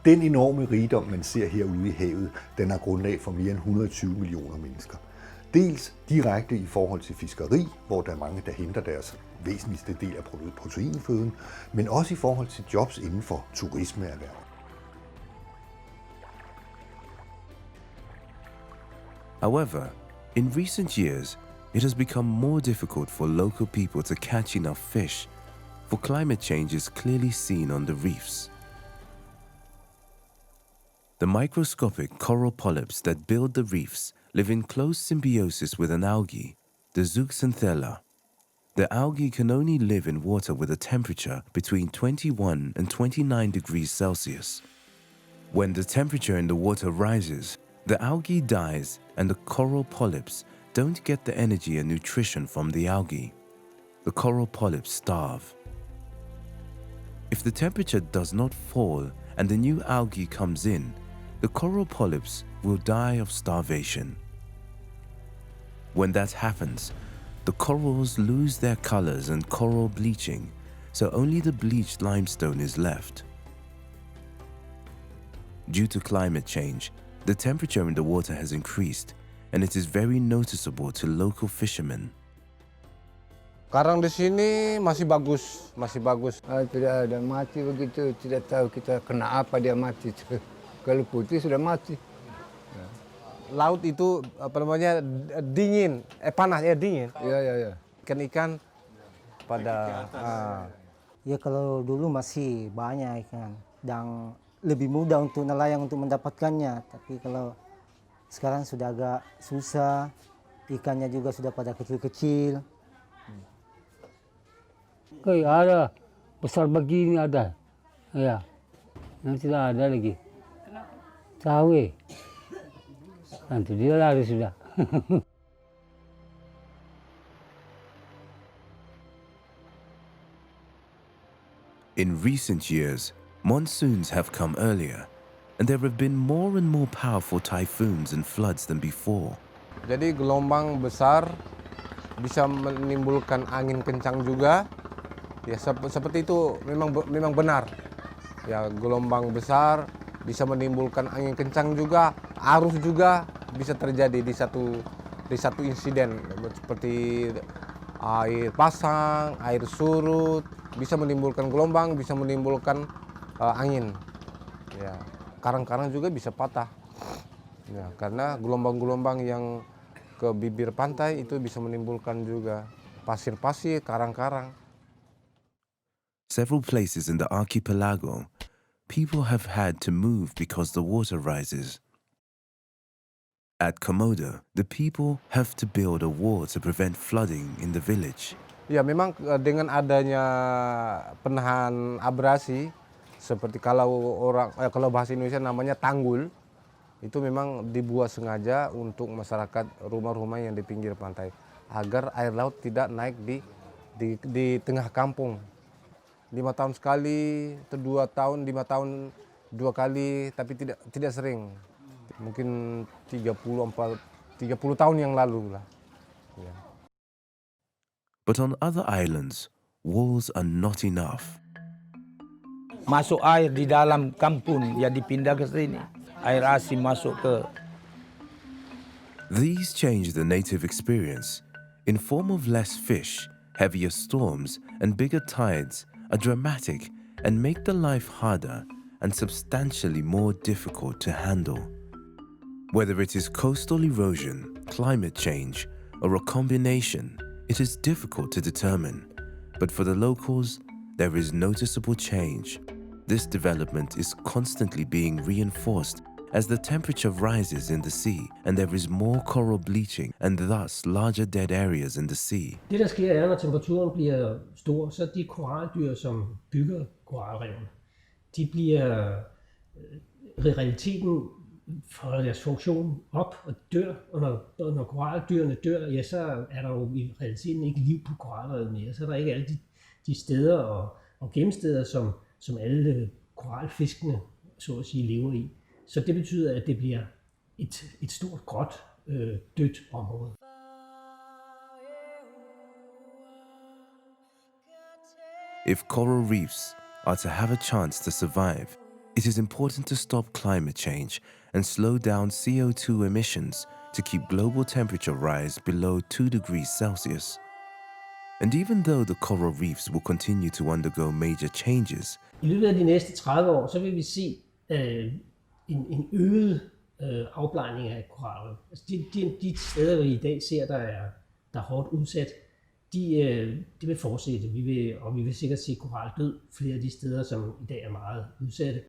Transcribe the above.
Den enorme rigdom, man ser herude i havet, den har grundlag for mere end 120 millioner mennesker. Dels direkte i forhold til fiskeri, hvor der er mange, der henter deres væsentligste del af proteinføden, men også i forhold til jobs inden for turismeerhverv. However, in recent years, it has become more difficult for local people to catch enough fish, for climate change is clearly seen on the reefs. The microscopic coral polyps that build the reefs live in close symbiosis with an algae, the zooxanthella. The algae can only live in water with a temperature between 21 and 29 degrees Celsius. When the temperature in the water rises, the algae dies and the coral polyps don't get the energy and nutrition from the algae. The coral polyps starve. If the temperature does not fall and the new algae comes in, the coral polyps will die of starvation. When that happens, the corals lose their colors and coral bleaching, so only the bleached limestone is left. Due to climate change, the temperature in the water has increased, and it is very noticeable to local fishermen. Karang di sini masih bagus. Tidak ada mati begitu, tidak tahu kita kena apa dia mati. Kalau putih sudah mati. Laut itu dingin, panas dingin. Iya. Ikan pada Ya kalau dulu masih banyak ikan dan lebih mudah untuk nelayan untuk mendapatkannya. Tapi kalau sekarang sudah agak susah, ikannya juga sudah pada kecil-kecil. Kayak ada besar begini ada, ya, yang tidak ada lagi. Tahu nanti dia lari sudah. In recent years, monsoons have come earlier, and there have been more and more powerful typhoons and floods than before. Jadi gelombang besar bisa menimbulkan angin kencang juga. Ya seperti itu memang benar. Ya gelombang besar bisa menimbulkan angin kencang juga, arus juga bisa terjadi di satu insiden seperti air pasang, air surut, bisa menimbulkan gelombang, bisa menimbulkan angin. Ya, karang-karang juga bisa patah. Ya, karena gelombang-gelombang yang ke bibir pantai itu bisa menimbulkan juga pasir-pasir, karang-karang. Several places in the archipelago, people have had to move because the water rises. At Komodo, the people have to build a wall to prevent flooding in the village. Ya memang dengan adanya penahan abrasi, seperti kalau bahasa Indonesia namanya tanggul, itu memang dibuat sengaja untuk masyarakat rumah-rumah yang di pinggir pantai, agar air laut tidak naik di tengah kampung. 5 tahun sekali, atau 2 tahun, 5 tahun 2 kali, tapi tidak sering. Mungkin 30 tahun yang lalu lah. Ya. But on other islands, walls are not enough. Masuk air di dalam kampung, ya dipindah ke sini. Air asin masuk ke. These change the native experience in form of less fish, heavier storms, and bigger tides are dramatic and make the life harder and substantially more difficult to handle. Whether it is coastal erosion, climate change, or a combination, it is difficult to determine. But for the locals, there is noticeable change. This development is constantly being reinforced as the temperature rises in the sea and there is more coral bleaching and thus larger dead areas in the sea. Det der sker er, når temperaturen bliver stor, så de koraldyr, som bygger koralrevene, de bliver i realiteten for deres funktion op og dør, og når koraldyrene dør, ja, så er der jo i realiteten ikke liv på koralrevet mere, så er der ikke alle de steder og gemsteder, som alle koralfiskene, så at sige, lever i. Så det betyder, at det bliver et stort, gråt, dødt område. If coral reefs are to have a chance to survive, It is important to stop climate change and slow down CO2 emissions to keep global temperature rise below 2 degrees Celsius. And even though the coral reefs will continue to undergo major changes, I løbet af de næste 30 år, så vil vi se en øget afblegning af koralrev. Altså de steder, vi i dag ser, der er hårdt udsat, de vil fortsætte. Vi vil sikkert se koraldød flere af de steder, som i dag er meget udsatte.